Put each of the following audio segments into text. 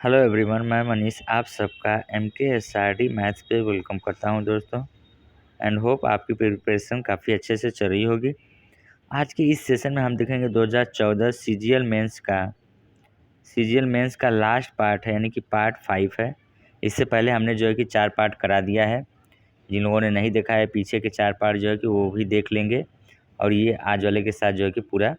Hello everyone, मैं मनीष आप सबका MKSRD मैथ्स पे वेलकम करता हूं दोस्तों। एंड होप आपकी प्रिपरेशन काफ़ी अच्छे से चल रही होगी। आज के इस सेशन में हम देखेंगे 2014 CGL मेंस का लास्ट पार्ट है, यानी कि पार्ट 5 है। इससे पहले हमने जो है कि 4 पार्ट करा दिया है। जिन लोगों ने नहीं देखा है पीछे के 4 पार्ट जो है कि वो भी देख लेंगे। और ये आज वाले के साथ जो है कि पूरा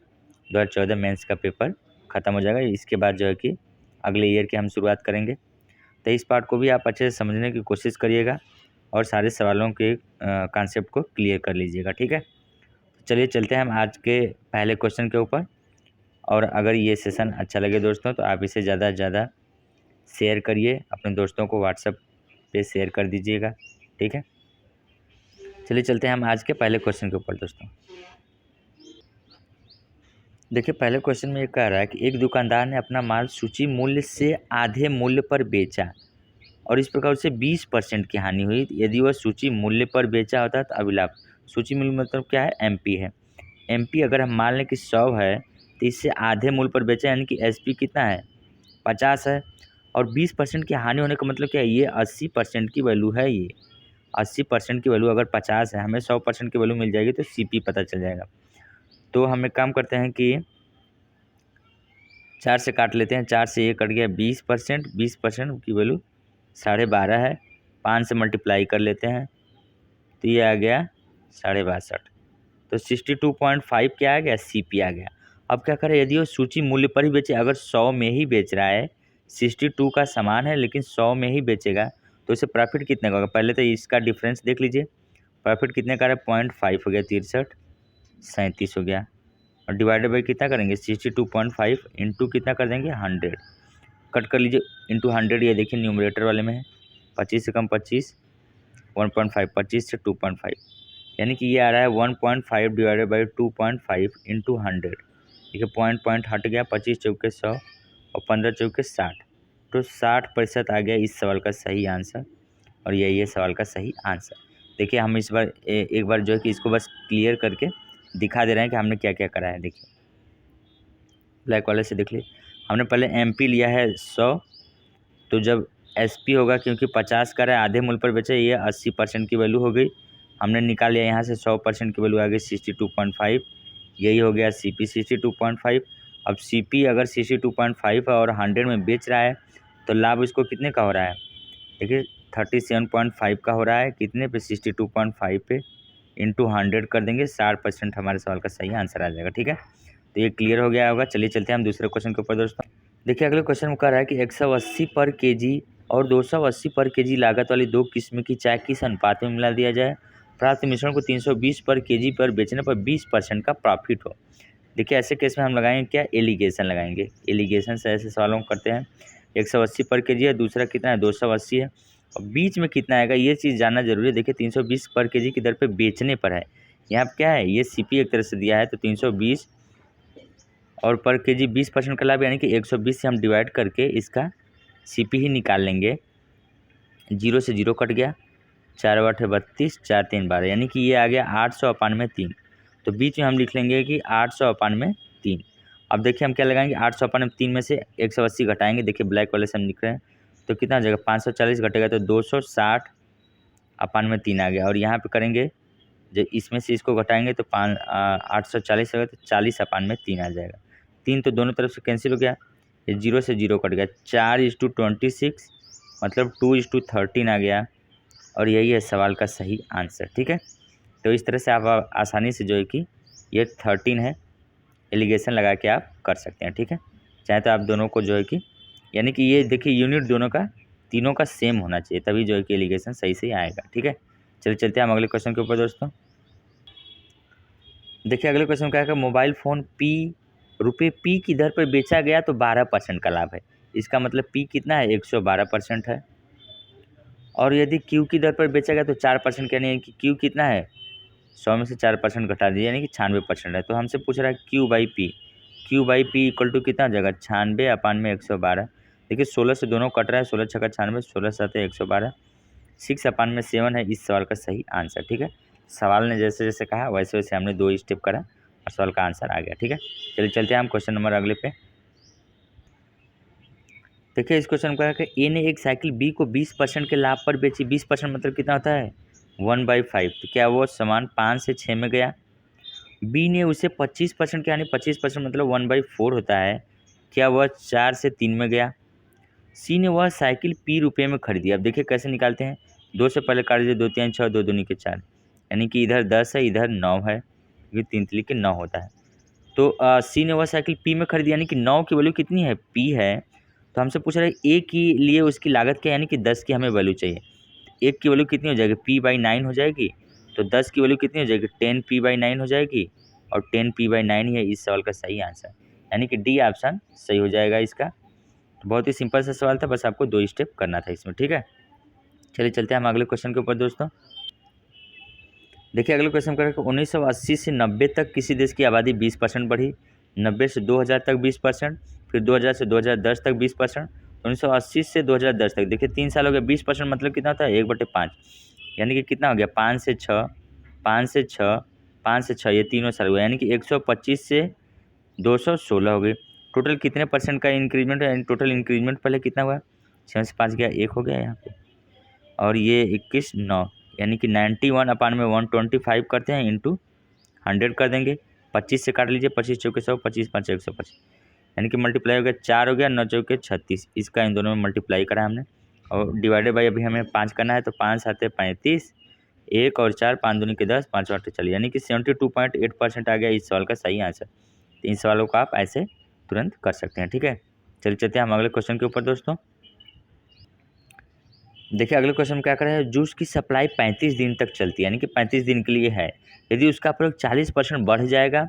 2014 मेंस का पेपर ख़त्म हो जाएगा। इसके बाद जो है कि अगले ईयर की हम शुरुआत करेंगे। तो इस पार्ट को भी आप अच्छे से समझने की कोशिश करिएगा और सारे सवालों के कॉन्सेप्ट को क्लियर कर लीजिएगा, ठीक है। चलिए चलते हैं हम आज के पहले क्वेश्चन के ऊपर। और अगर ये सेशन अच्छा लगे दोस्तों तो आप इसे ज़्यादा से ज़्यादा शेयर करिए, अपने दोस्तों को व्हाट्सएप पे शेयर कर दीजिएगा, ठीक है। चलिए चलते हैं हम आज के पहले क्वेश्चन के ऊपर दोस्तों। देखिए पहले क्वेश्चन में ये कह रहा है कि एक दुकानदार ने अपना माल सूची मूल्य से आधे मूल्य पर बेचा और इस प्रकार उसे 20% की हानि हुई। यदि वह सूची मूल्य पर बेचा होता तो अभिलाभ। सूची मूल्य मतलब क्या है? MP है। MP अगर हम मान लें कि 100 है तो इससे आधे मूल्य पर बेचा, यानी कि SP कितना है? 50 है। और 20% की हानि होने का मतलब क्या है? ये 80% की वैल्यू है। ये 80% की वैल्यू अगर 50 है, हमें 100% की वैल्यू मिल जाएगी तो CP पता चल जाएगा। तो हम एक काम करते हैं कि 4 से काट लेते हैं। 4 से ये कट गया 20%। 20% की वैल्यू 12.5 है। 5 से मल्टीप्लाई कर लेते हैं तो ये आ गया 62.5। तो 62.5 क्या आ गया? CP आ गया। अब क्या करें? यदि वो सूची मूल्य पर ही बेचे, अगर 100 में ही बेच रहा है, 62 का सामान है लेकिन 100 में ही बेचेगा तो इसे प्रॉफिट कितने का होगा? पहले तो इसका डिफरेंस देख लीजिए। प्रॉफिट कितने का है? 0.5 हो गया, 63 37 हो गया। और डिवाइडेड बाई कितना करेंगे? 62.5 इंटू कितना कर देंगे? 100। कट कर लीजिए इंटू 100। ये देखिए न्यूमरेटर वाले में है। 25 से कम 25, 1.5, 25 से 2.5, यानी कि ये आ रहा है 1.5 डिवाइडेड बाई 2.5 इंटू 100। देखिए पॉइंट हट गया। 25 चौके 100 और 15 चौके 60। तो 60% आ गया इस सवाल का सही आंसर। और यही है सवाल का सही आंसर। देखिए हम इस बार एक बार जो है कि इसको बस क्लियर करके दिखा दे रहे हैं कि हमने क्या क्या करा है। देखिए ब्लैक वाले से देख लीजिए, हमने पहले MP लिया है 100, तो जब SP होगा, क्योंकि 50 का रहा है, आधे मूल्य पर बेचे, ये 80% की वैल्यू हो गई। हमने निकाल लिया यहाँ से 100% की वैल्यू आ गई 62.5। यही हो गया CP 62.5। अब CP अगर 62.5 है और 100 में बेच रहा है तो लाभ इसको कितने का हो रहा है? देखिए 37.5 का हो रहा है। कितने पे? 62.5 पे इंटू 100 कर देंगे। 60% हमारे सवाल का सही आंसर आ जाएगा, ठीक है। तो ये क्लियर हो गया होगा। चलिए चलते हैं हम दूसरे क्वेश्चन के ऊपर दोस्तों। देखिए अगले क्वेश्चन में कह रहा है कि 180 पर केजी और 280 पर केजी लागत वाली दो किस्म की चाय किस अनुपात में मिला दिया जाए? प्राप्त मिश्रण को 320 पर केजी पर बेचने पर 20% का प्रॉफिट हो। देखिए ऐसे केस में हम लगाएंगे क्या? एलिगेशन लगाएंगे। एलिगेशन से ऐसे सवालों को करते हैं। 180 पर केजी है, दूसरा कितना है? 280 है। और बीच में कितना आएगा ये चीज़ जानना जरूरी है। देखिए 320 पर केजी की दर पे बेचने पर है। यहाँ पे क्या है? ये CP एक तरह से दिया है, तो 320 और पर केजी 20% का लाभ, यानी कि 120 से हम डिवाइड करके इसका CP ही निकाल लेंगे। 0 से 0 कट गया। 4 8 32, 4 3 12, यानी कि ये आ गया 898 तो बीच में हम लिख लेंगे कि 898। अब देखिए हम क्या लगाएंगे? 898 में से 180 घटाएंगे। देखिए ब्लैक वाले से हम लिख रहे हैं तो कितना हो जाएगा? 540 घटेगा तो 260/3 आ गया। और यहाँ पे करेंगे जब इसमें से इसको घटाएंगे तो 840 होगा तो 40/3 आ जाएगा। 3 तो दोनों तरफ से कैंसिल हो गया। ये 0 से 0 कट गया। 4:26 मतलब 2:13 आ गया। और यही है सवाल का सही आंसर, ठीक है। तो इस तरह से आप आसानी से जो है कि ये 13 है, एलिगेशन लगा के आप कर सकते हैं, ठीक है। चाहे तो आप दोनों को जो है कि, यानी कि ये देखिए यूनिट दोनों का तीनों का सेम होना चाहिए, तभी जो है कि एलिगेशन सही सही आएगा, ठीक है। चलिए चलते हैं हम अगले क्वेश्चन के ऊपर दोस्तों। देखिए अगले क्वेश्चन क्या है? मोबाइल फ़ोन रुपये P की दर पर बेचा गया तो 12% का लाभ है। इसका मतलब P कितना है? 112% है। और यदि Q की दर पर बेचा गया तो 4%, यानी कि Q कितना है? 100 में से 4% घटा दीजिए, यानी कि 96% है। तो हमसे पूछ रहा है Q/P। Q/P इक्वल टू कितना हो जाएगा? 96/112। देखिए 16 से दोनों कट रहा है। 16 छक्का 96, 16 7 112, 6/7 है इस सवाल का सही आंसर, ठीक है। सवाल ने जैसे जैसे कहा वैसे वैसे हमने 2 स्टेप करा और सवाल का आंसर आ गया, ठीक है। चलिए चलते हैं हम क्वेश्चन नंबर अगले पे। देखिए इस क्वेश्चन का है कि ए ने एक साइकिल बी को 20% के लाभ पर बेची। 20% मतलब कितना होता है 1/5। तो क्या वो सामान 5 से 6 में गया। बी ने उसे 25% के यानी 25% मतलब 1/4 होता है। क्या वह 4 से 3 में गया। सी ने वह साइकिल पी रुपये में खरीदी। अब देखिए कैसे निकालते हैं। 2 से पहले काट दीजिए, 2 3 6, 2 दूनी के 4, यानी कि इधर 10 है इधर 9 है, ये 3 तिली के 9 होता है। तो सी ने वह साइकिल पी में खरीदी, यानी कि 9 की वैल्यू कितनी है पी है। तो हमसे पूछ रहा है ए के लिए उसकी लागत क्या है, यानी कि 10 की हमें वैल्यू चाहिए। एक की वैल्यू कितनी हो जाएगी p/9 हो जाएगी। तो 10 की वैल्यू कितनी हो जाएगी 10 p/9 हो जाएगी, और 10 p/9 ही है इस सवाल का सही आंसर, यानी कि डी ऑप्शन सही हो जाएगा इसका। तो बहुत ही सिंपल सा सवाल था, बस आपको 2 स्टेप करना था इसमें, ठीक है। चलिए चलते हैं हम अगले क्वेश्चन के ऊपर दोस्तों। देखिए अगले क्वेश्चन का 1980 से 90 तक किसी देश की आबादी 20% बढ़ी। 90 से 2000 तक 20%, फिर 2000 से 2010 तक 20%, 1980 से 2010 तक। देखिए 3 साल हो गए। 20% मतलब कितना होता है 1/5, यानी कि कितना हो गया 5 से 6, 5 से 6, 5 से 6, ये तीनों साल हुए, यानी कि 125 से 216 हो गई। टोटल कितने परसेंट का इंक्रीजमेंट है, यानी टोटल इंक्रीजमेंट पहले कितना हुआ 6 से 5 गया 1 हो गया यहाँ पे, और ये 21 9, यानी कि 91 में 125 करते हैं इंटू 100 कर देंगे। 25 से काट लीजिए, 25 चौके 100, 25 5 125, यानी कि मल्टीप्लाई हो गया 4 हो गया, 9 चौके 36, इसका इन दोनों में मल्टीप्लाई करा हमने, और डिवाइडेड बाई अभी हमें 5 करना है। तो 5 7 35, 1 और 4, 5 दूनी के 10, 5 8 40, यानी कि 72.8% आ गया इस सवाल का सही आंसर। तो इन सवालों को आप ऐसे तुरंत कर सकते हैं, ठीक है। चलिए चलते हैं हम अगले क्वेश्चन के ऊपर दोस्तों। देखिए अगले क्वेश्चन में क्या कर रहा है। जूस की सप्लाई 35 दिन तक चलती है, यानी कि 35 दिन के लिए है। यदि उसका प्रयोग 40% बढ़ जाएगा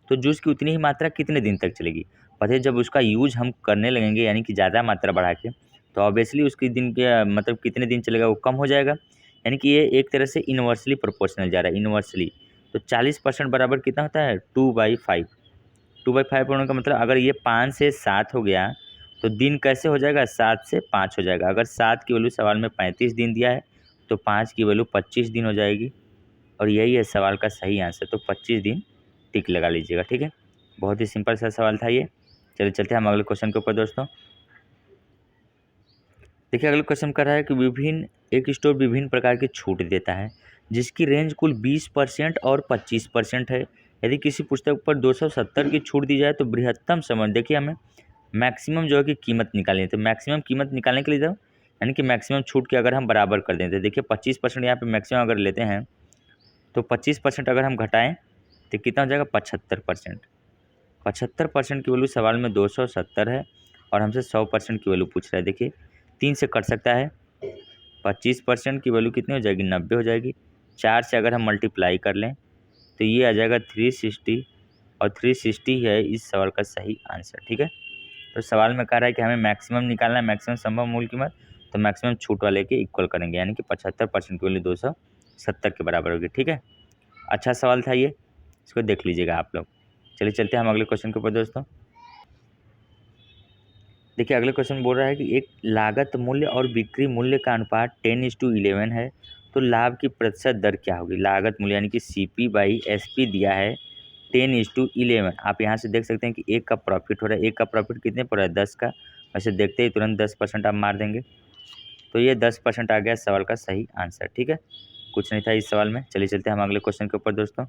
तो जूस की उतनी ही मात्रा कितने दिन तक चलेगी। पता है जब उसका यूज हम करने लगेंगे, यानी कि ज़्यादा मात्रा बढ़ा के, तो ऑब्वियसली उसकी दिन के मतलब कितने दिन चलेगा वो कम हो जाएगा, यानी कि ये एक तरह से इन्वर्सली प्रोपोर्शनल जा रहा है, इन्वर्सली। तो 40% बराबर कितना होता है 2/5। 2/5 होने का मतलब अगर ये 5 से 7 हो गया तो दिन कैसे हो जाएगा 7 से 5 हो जाएगा। अगर 7 की वैल्यू सवाल में 35 दिन दिया है तो 5 की वैल्यू 25 दिन हो जाएगी, और यही है सवाल का सही आंसर। तो 25 दिन टिक लगा लीजिएगा, ठीक है। बहुत ही सिंपल सा सवाल था ये। चलिए चलते हैं हम अगले क्वेश्चन के ऊपर दोस्तों। देखिए अगले क्वेश्चन कर रहा है कि एक स्टोर विभिन्न प्रकार की छूट देता है जिसकी रेंज कुल 20% और 25% है। यदि किसी पुस्तक पर 270 की छूट दी जाए तो बृहत्तम समय, देखिए हमें मैक्सिमम जो है कि कीमत निकालनी है। तो मैक्सिमम कीमत निकालने के लिए जब, यानी कि मैक्सिमम छूट के अगर हम बराबर कर देते हैं, देखिए 25% यहाँ पे मैक्सिमम अगर लेते हैं तो 25% अगर हम घटाएं तो कितना हो जाएगा 75%। 75% की वैल्यू सवाल में 270 है, और हमसे 100% की वैल्यू पूछ रहा है। देखिए 3 से कट सकता है। 25% की वैल्यू कितनी हो जाएगी 90 हो जाएगी। 4 से अगर हम मल्टीप्लाई कर लें तो ये आ जाएगा 360, और 360 है इस सवाल का सही आंसर, ठीक है। तो सवाल में कह रहा है कि हमें मैक्सिमम निकालना है, मैक्सिमम संभव मूल्य कीमत, तो मैक्सिमम छूट वाले के इक्वल करेंगे, यानी कि 75% की वैल्यू 270 के बराबर होगी, ठीक है। अच्छा सवाल था ये, इसको देख लीजिएगा आप लोग। चलिए चलते हैं हम अगले क्वेश्चन के ऊपर दोस्तों। देखिए अगले क्वेश्चन बोल रहा है कि एक लागत मूल्य और बिक्री मूल्य का अनुपात 10:11 है, तो लाभ की प्रतिशत दर क्या होगी। लागत मूल्य यानी कि CP/SP दिया है 10:11। आप यहाँ से देख सकते हैं कि एक का प्रॉफिट हो रहा है। एक का प्रॉफिट कितने पर है 10 का, वैसे देखते ही तुरंत 10% आप मार देंगे, तो ये 10% आ गया सवाल का सही आंसर, ठीक है। कुछ नहीं था इस सवाल में। चलिए चलते हैं हम अगले क्वेश्चन के ऊपर दोस्तों।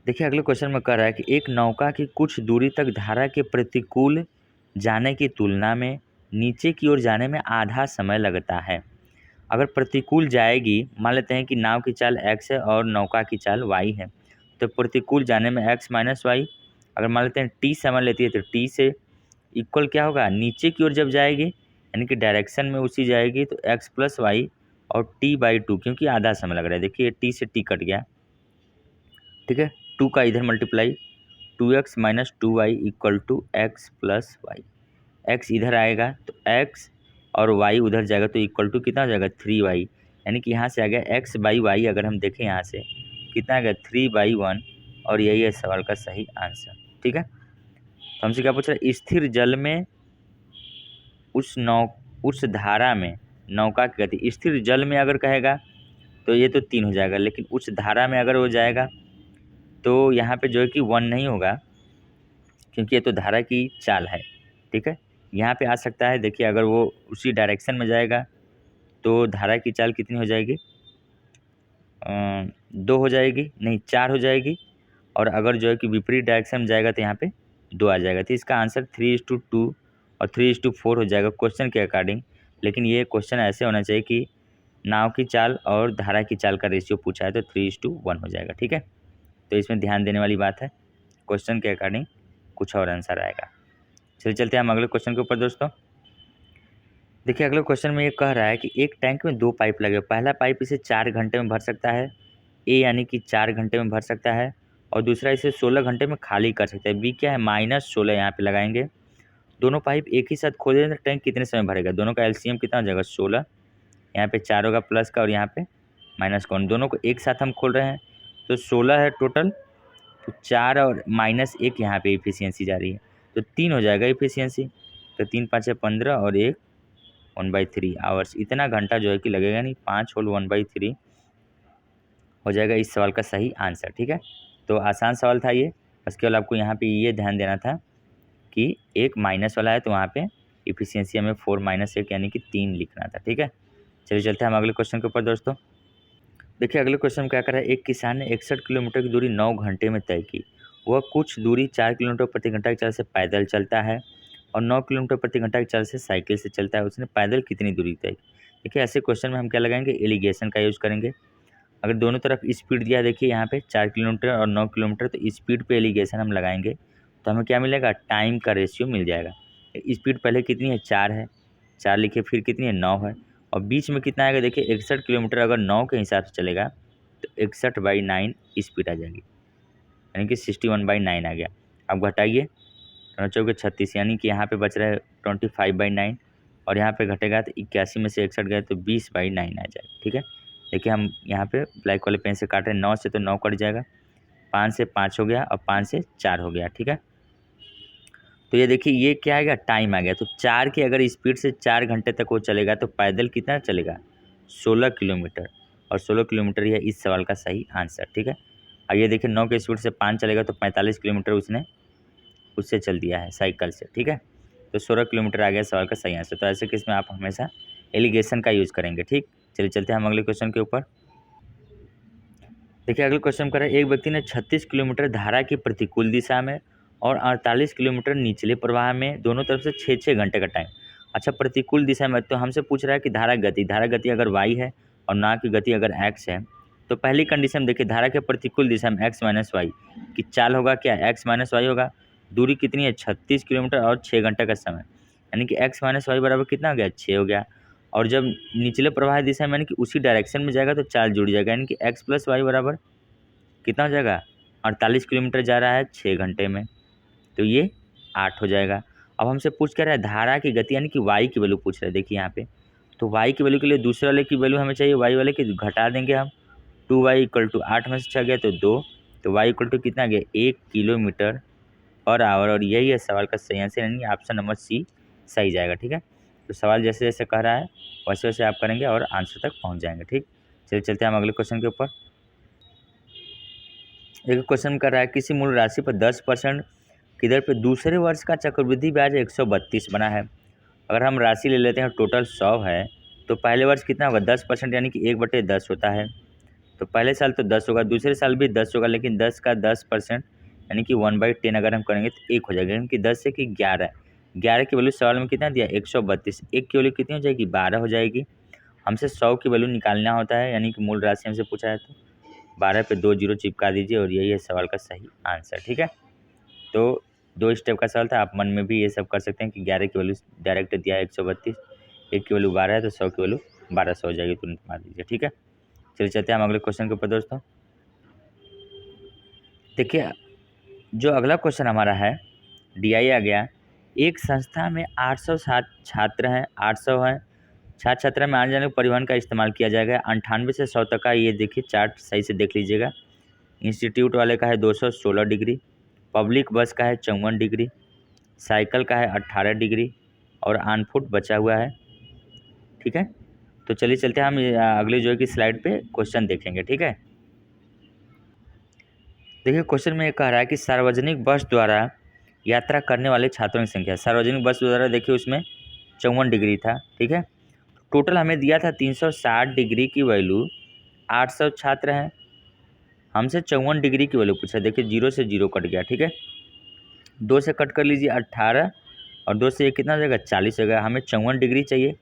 देखिए अगले क्वेश्चन में कह रहा है कि एक नौका की कुछ दूरी तक धारा के प्रतिकूल जाने की तुलना में नीचे की ओर जाने में आधा समय लगता है। अगर प्रतिकूल जाएगी, मान लेते हैं कि नाव की चाल x है और नौका की चाल y है, तो प्रतिकूल जाने में x - y, अगर मान लेते हैं t समय लेती है तो t से इक्वल क्या होगा नीचे की ओर जब जाएगी, यानी कि डायरेक्शन में उसी जाएगी, तो x + y और t/2, क्योंकि आधा समय लग रहा है। देखिए t से t कट गया, ठीक है। 2 का इधर multiply, 2x - 2y = x + y। x इधर आएगा तो x और y उधर जाएगा तो इक्वल टू कितना हो जाएगा 3y, यानी कि यहाँ से आ गया x/y। अगर हम देखें यहाँ से कितना आ गया 3/1, और यही है सवाल का सही आंसर, ठीक है। तो हमसे क्या पूछ रहा है स्थिर जल में उस धारा में नौका की गति। स्थिर जल में अगर कहेगा तो ये तो 3 हो जाएगा, लेकिन उस धारा में अगर वो जाएगा तो यहाँ पे जो है कि 1 नहीं होगा, क्योंकि ये तो धारा की चाल है। ठीक है। यहाँ पे आ सकता है, देखिए अगर वो उसी डायरेक्शन में जाएगा तो धारा की चाल कितनी हो जाएगी, 2 हो जाएगी, नहीं 4 हो जाएगी। और अगर जो है कि विपरीत डायरेक्शन में जाएगा तो यहाँ पे 2 आ जाएगा। तो इसका आंसर 3:2 और 3:4 हो जाएगा क्वेश्चन के अकॉर्डिंग। लेकिन ये क्वेश्चन ऐसे होना चाहिए कि नाव की चाल और धारा की चाल का रेशियो पूछा है तो 3:1 हो जाएगा, ठीक है। तो इसमें ध्यान देने वाली बात है, क्वेश्चन के अकॉर्डिंग कुछ और आंसर आएगा। चलिए चलते हैं हम अगले क्वेश्चन के ऊपर दोस्तों। देखिए अगले क्वेश्चन में ये कह रहा है कि एक टैंक में 2 पाइप लगे, पहला पाइप इसे 4 घंटे में भर सकता है, ए यानी कि 4 घंटे में भर सकता है, और दूसरा इसे 16 घंटे में खाली कर सकता है। बी क्या है, -16 यहाँ पे लगाएंगे। दोनों पाइप एक ही साथ खोल दें तो टैंक कितने समय भरेगा, दोनों का एलसीएम कितना हो जाएगा 16, यहाँ पे 4 होगा प्लस का और यहाँ पे माइनस का, दोनों को एक साथ हम खोल रहे हैं तो 16 है टोटल, तो 4 और -1 यहाँ पे इफिशियंसी जा रही है तो 3 हो जाएगा इफिशियंसी। तो 3 5 है 15 और 1 1/3 आवर्स, इतना घंटा जो है कि लगेगा नहीं, 5 होल 1/3 हो जाएगा इस सवाल का सही आंसर, ठीक है। तो आसान सवाल था ये, बस केवल आपको यहाँ पे ये ध्यान देना था कि एक माइनस वाला है तो वहाँ पे इफिशियंसी हमें 4 - 1 यानी कि 3 लिखना था, ठीक है। चलिए चलते हैं हम अगले क्वेश्चन के ऊपर दोस्तों। देखिए अगले क्वेश्चन में क्या कर रहा है, एक किसान ने 61 किलोमीटर की दूरी 9 घंटे में तय की। वह कुछ दूरी 4 किलोमीटर प्रति घंटा की चाल से पैदल चलता है और 9 किलोमीटर प्रति घंटा की चाल से साइकिल से चलता है। उसने पैदल कितनी दूरी तय की। देखिए ऐसे क्वेश्चन में हम क्या लगाएंगे, एलिगेशन का यूज़ करेंगे। अगर दोनों तरफ स्पीड दिया है, देखिए यहाँ पे 4 किलोमीटर और 9 किलोमीटर, तो स्पीड पे एलिगेशन हम लगाएंगे तो हमें क्या मिलेगा, टाइम का रेशियो मिल जाएगा। स्पीड पहले कितनी है, 4 है, 4 लिखिए, फिर कितनी है 9 है, और बीच में कितना आएगा, देखिए 61 किलोमीटर अगर 9 के हिसाब से चलेगा तो 61/9 स्पीड आ जाएगी, यानी कि 61/9 आ गया। अब घटाइए, 9×4 = 36, यानी कि यहाँ पे बच रहा है 25/9, और यहाँ पे घटेगा तो 81 में से 61 गए तो 20/9 आ जाएगा, ठीक है। देखिए हम यहाँ पे ब्लैक वाले पेन से काट रहे हैं, 9 से तो 9 कट जाएगा, 5 से 5 हो गया और 5 से 4 हो गया, ठीक है। तो ये देखिए ये क्या आएगा, टाइम आ गया। तो 4 की अगर स्पीड से 4 घंटे तक वो चलेगा तो पैदल कितना चलेगा, 16 किलोमीटर, और 16 किलोमीटर ही है इस सवाल का सही आंसर, ठीक है। और ये देखिए 9 की स्पीड से 5 चलेगा तो 45 किलोमीटर उसने उससे चल दिया है साइकिल से, ठीक है। तो 16 किलोमीटर आ गया सवाल का सही आंसर। तो ऐसे केस में आप हमेशा एलिगेशन का यूज़ करेंगे, ठीक। चलिए चलते हैं हम अगले क्वेश्चन के ऊपर। देखिए अगले क्वेश्चन कर रहे हैं, एक व्यक्ति ने 36 किलोमीटर धारा की प्रतिकूल दिशा में और 48 किलोमीटर निचले प्रवाह में, दोनों तरफ से 6-6 घंटे का टाइम। अच्छा प्रतिकूल दिशा में, तो हमसे पूछ रहा है कि धारा गति अगर y है और नाव की गति अगर x है, तो पहली कंडीशन देखिए, धारा के प्रतिकूल दिशा में x - y की चाल होगा क्या, x - y होगा। दूरी कितनी है, 36 किलोमीटर और 6 घंटे का समय, यानी कि x - y बराबर कितना हो गया, 6 हो गया। और जब निचले प्रवाह दिशा में यानी कि उसी डायरेक्शन में जाएगा तो चाल जुड़ जाएगा, यानी कि x + y बराबर कितना हो जाएगा, 48 किलोमीटर जा रहा है 6 घंटे में, तो ये 8 हो जाएगा। अब हमसे पूछ क्या रहा है, धारा की गति यानी कि y की वैल्यू पूछ रहा है। देखिए यहाँ पे तो y की वैल्यू के लिए दूसरे वाले की वैल्यू हमें चाहिए, y वाले की घटा देंगे हम, 2y = 8 में से 6 गया तो 2, तो y = कितना गया, 1 किलोमीटर पर आवर, और यही है सवाल का सही आंसर, यानी ऑप्शन नंबर सी सही जाएगा, ठीक है। तो सवाल जैसे जैसे कह रहा है वैसे वैसे आप करेंगे और आंसर तक पहुँच जाएंगे, ठीक। चलिए चलते हैं हम अगले क्वेश्चन के ऊपर। एक क्वेश्चन कर रहा है, किसी मूल राशि पर 10% की दर पे दूसरे वर्ष का चक्रवृद्धि ब्याज 132 बना है। अगर हम राशि ले लेते हैं टोटल 100 है, तो पहले वर्ष कितना होगा, 10% यानी कि 1/10 होता है। तो पहले साल तो 10 होगा, दूसरे साल भी 10 होगा, लेकिन 10 का 10% यानी कि 1/10 अगर हम करेंगे तो 1 हो जाएगा, यानी कि 10 से कि 11, 11 की वैल्यू सवाल में कितना दिया, 132, 1 की वैल्यू कितनी हो जाएगी, 12 हो जाएगी। हमसे 100 की वैल्यू निकालना होता है, यानी कि मूल राशि हमसे पूछा है तो 12 पे 2 जीरो चिपका दीजिए और यही है सवाल का सही आंसर, ठीक है। तो 2 स्टेप का सवाल था, आप मन में भी ये सब कर सकते हैं कि 11 की वैल्यू डायरेक्ट दिया है 132, 1 की वैल्यू 12 है तो 100 की वैल्यू 1200 हो जाएगी, तुरंत मार दीजिए, ठीक है। चलिए चलते हैं हम अगले क्वेश्चन के ऊपर दोस्तों। देखिए जो अगला क्वेश्चन हमारा है, DI आ गया, एक संस्था में 800 छात्र हैं, 800 हैं छात्र छात्रा में आने जाने परिवहन का इस्तेमाल किया जाएगा। 98 से 100 तक का ये देखिए चार्ट सही से देख लीजिएगा। इंस्टीट्यूट वाले का है 216 डिग्री, पब्लिक बस का है 54 डिग्री, साइकिल का है 18 डिग्री, और ऑन फुट बचा हुआ है, ठीक है। तो चलिए चलते हैं हम अगले जो है कि स्लाइड पे क्वेश्चन देखेंगे, ठीक है। देखिए क्वेश्चन में ये कह रहा है कि सार्वजनिक बस द्वारा यात्रा करने वाले छात्रों की संख्या, सार्वजनिक बस द्वारा देखिए उसमें 54 डिग्री था, ठीक है। टोटल हमें दिया था 360 डिग्री की वैल्यू, 800 छात्र हैं, हमसे 54 डिग्री की वैल्यू पूछा। देखिए 0 से 0 कट गया, ठीक है। 2 से कट कर लीजिए 18 और 2 से ये कितना हो जाएगा 40 हो गया। हमें 54 डिग्री चाहिए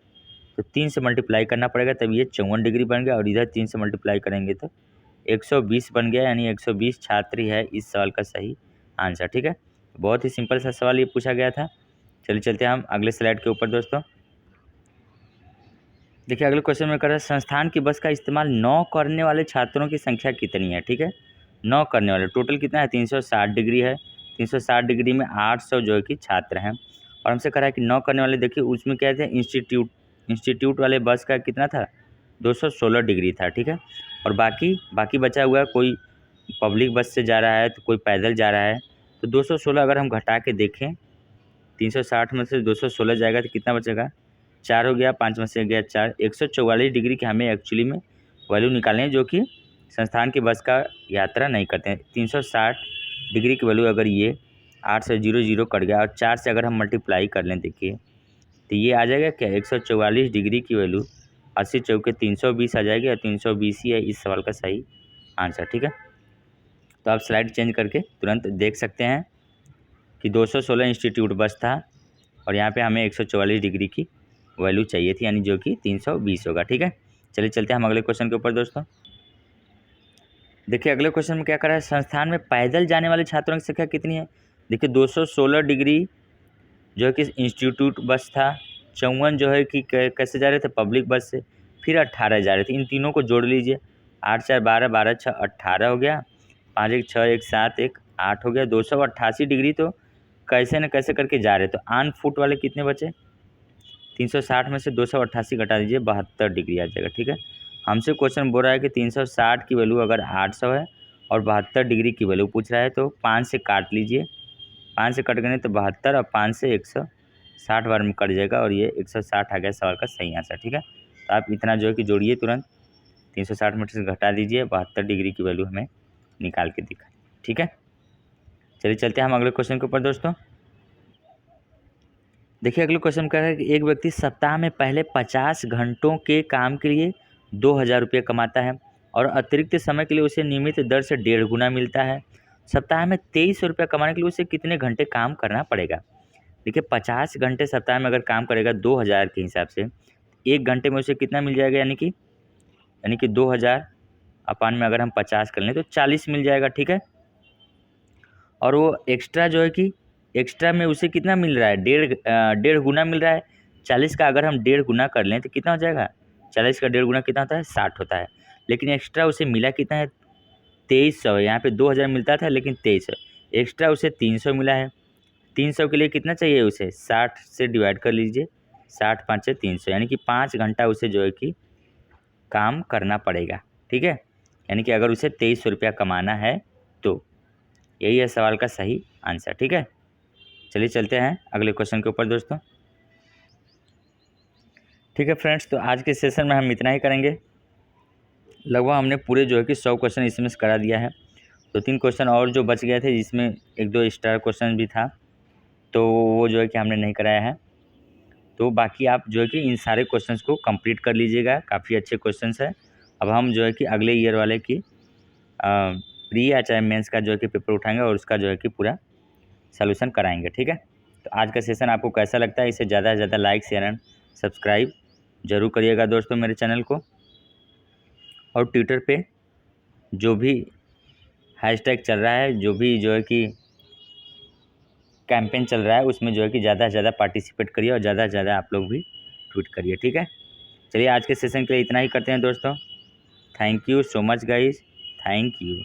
तो 3 से मल्टीप्लाई करना पड़ेगा, तब ये 54 डिग्री बन गया और इधर 3 से मल्टीप्लाई करेंगे तो 120 बन गया, यानी 120 छात्र ही है इस सवाल का सही आंसर, ठीक है। बहुत ही सिंपल सा सवाल ये पूछा गया था। चलिए चलते हैं हम अगले स्लाइड के ऊपर दोस्तों। देखिए अगले क्वेश्चन में कर रहा है, संस्थान की बस का इस्तेमाल 9 करने वाले छात्रों की संख्या कितनी है, ठीक है। 9 करने वाले, टोटल कितना है 360 डिग्री है, 360 डिग्री में 800 जो है कि छात्र हैं। और हमसे कह रहा है कि 9 करने वाले, देखिए उसमें क्या थे, इंस्टीट्यूट वाले बस का कितना था 216 डिग्री था, ठीक है। और बाकी बचा हुआ है, कोई पब्लिक बस से जा रहा है तो कोई पैदल जा रहा है, तो 216 अगर हम घटा के देखें 360 में से 216 जाएगा तो कितना बचेगा 4 हो गया, 5 में से गया 4, 144 डिग्री की हमें एक्चुअली में वैल्यू निकालनी है, जो कि संस्थान की बस का यात्रा नहीं करते हैं। 360 डिग्री की वैल्यू अगर ये 8 से 0 कट गया और 4 से अगर हम मल्टीप्लाई कर लें, देखिए तो ये आ जाएगा क्या 144 डिग्री की वैल्यू 80 चौके 320 आ जाएगी और 320 ही है इस सवाल का सही आंसर, ठीक है। तो आप स्लाइड चेंज करके तुरंत देख सकते हैं कि 216 इंस्टीट्यूट बस था और यहाँ पे हमें 144 डिग्री की वैल्यू चाहिए थी, यानी जो कि 320 होगा, ठीक है। चलिए चलते हैं हम अगले क्वेश्चन के ऊपर दोस्तों। देखिए अगले क्वेश्चन में क्या कर रहा है, संस्थान में पैदल जाने वाले छात्रों की संख्या कितनी है। देखिए 216 डिग्री जो है कि इंस्टीट्यूट बस था, 54 जो है कि कैसे जा रहे थे पब्लिक बस से, फिर 18 जा रहे थे। इन तीनों को जोड़ लीजिए, 8 4 12, 12 6 18 हो गया, 5 1 6 1 7 1 8 हो गया। 288 डिग्री तो कैसे न कैसे करके जा रहे, तो ऑन फुट वाले कितने बचे, 360 में से 288 घटा दीजिए, 72 डिग्री आ जाएगा, ठीक है। हमसे क्वेश्चन बोल रहा है कि 360 की वैल्यू अगर 800 है और 72 डिग्री की वैल्यू पूछ रहा है, तो 5 से काट लीजिए, 5 से कट गए तो 72 और 5 से 160 बार में कट जाएगा और ये 160 आ गया सवाल का सही आंसर, ठीक है। तो आप इतना जो है कि जोड़िए तुरंत, 360 में से घटा दीजिए, 72 डिग्री की वैल्यू हमें निकाल के दिखा, ठीक है। चलिए चलते हैं हम अगले क्वेश्चन के ऊपर दोस्तों। देखिए अगले क्वेश्चन कह रहा है कि एक व्यक्ति सप्ताह में पहले 50 घंटों के काम के लिए 2000 रुपये कमाता है और अतिरिक्त समय के लिए उसे नियमित दर से 1.5 गुना मिलता है। सप्ताह में 23 रुपये कमाने के लिए उसे कितने घंटे काम करना पड़ेगा। देखिए 50 घंटे सप्ताह में अगर काम करेगा 2000 के हिसाब से, 1 घंटे में उसे कितना मिल जाएगा, यानी कि 2000 अपान में अगर हम 50 कर लें तो 40 मिल जाएगा, ठीक है। और वो एक्स्ट्रा जो है कि एक्स्ट्रा में उसे कितना मिल रहा है, 1.5 गुना मिल रहा है। 40 का अगर हम 1.5 गुना कर लें तो कितना हो जाएगा, 40 का 1.5 गुना कितना होता है 60 होता है। लेकिन एक्स्ट्रा उसे मिला कितना है 2300, यहाँ पे 2000 मिलता था लेकिन 2300, एक्स्ट्रा उसे 300 मिला है। 300 के लिए कितना चाहिए उसे, 60 से डिवाइड कर लीजिए, 60 5 से 300, यानी कि 5 घंटा उसे जो है कि काम करना पड़ेगा, ठीक है। यानी कि अगर उसे 2300 रुपया कमाना है तो यही है सवाल का सही आंसर, ठीक है। चलिए चलते हैं अगले क्वेश्चन के ऊपर दोस्तों। ठीक है फ्रेंड्स, तो आज के सेशन में हम इतना ही करेंगे। लगभग हमने पूरे जो है कि 100 क्वेश्चन इसमें से करा दिया है। 2-3 क्वेश्चन और जो बच गए थे जिसमें 1-2 स्टार क्वेश्चन भी था, तो वो जो है कि हमने नहीं कराया है। तो बाकी आप जो है कि इन सारे क्वेश्चंस को कंप्लीट कर लीजिएगा, काफ़ी अच्छे क्वेश्चंस हैं। अब हम जो है कि अगले ईयर वाले की प्री या चाहे मेंस का जो है कि पेपर उठाएंगे और उसका जो है कि पूरा सॉल्यूशन कराएंगे, ठीक है। तो आज का सेशन आपको कैसा लगता है, इसे ज़्यादा से ज़्यादा लाइक शेयर एंड सब्सक्राइब जरूर करिएगा दोस्तों मेरे चैनल को। और ट्विटर पे जो भी हैशटैग चल रहा है, जो भी जो है कि कैंपेन चल रहा है, उसमें जो है कि ज़्यादा से ज़्यादा पार्टिसिपेट करिए और ज़्यादा से ज़्यादा आप लोग भी ट्वीट करिए, ठीक है। चलिए आज के सेशन के लिए इतना ही करते हैं दोस्तों। Thank you so much guys, thank you.